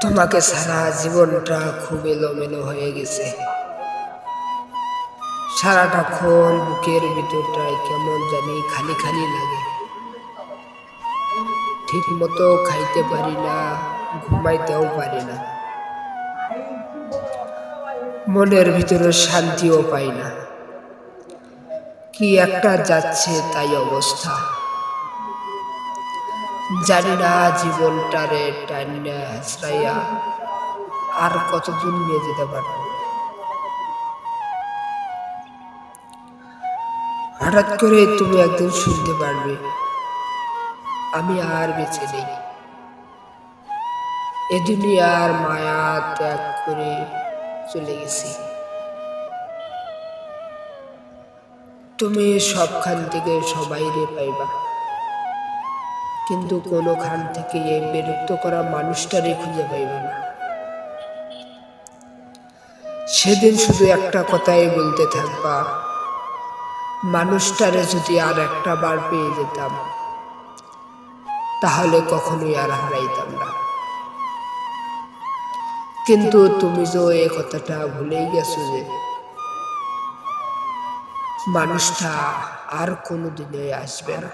তোমাকে সারা জীবনটা খুব এলোমেলো হয়ে গেছে। সারাটাক্ষণ বুকের ভিতরটায় কেমন জানি খালি খালি লাগে। ঠিক মতো খাইতে পারি না, ঘুমাইতেও পারি না, মনের ভিতরে শান্তিও পাই না। কি একটা যাচ্ছে তাই অবস্থা। জানি না জীবনটারে টাইনা হেসরাইয়া আর কতদূর নিয়ে যেতে পারবো। হঠাৎ করে তুমি একদিন শুনতে পারবে আমি আর বেঁচে নেই, এ দুনিয়ার মায়া ত্যাগ করে চলে গেছি। তুমি সবখান থেকে সবাইরে পাইবা, কিন্তু কোনোখান থেকে এই বিরক্ত করা মানুষটারে খুঁজে পাইবা না। সেদিন শুধু একটা কথাই বলতে থাকবা, মানুষটারে যদি আর একটা বার পেয়ে যেতাম তাহলে কখনোই আর হারাইতাম না। কিন্তু তুমি তো এই কথাটা ভুলেই গেছো যে মানুষটা আর কোনোদিনে আসবে না।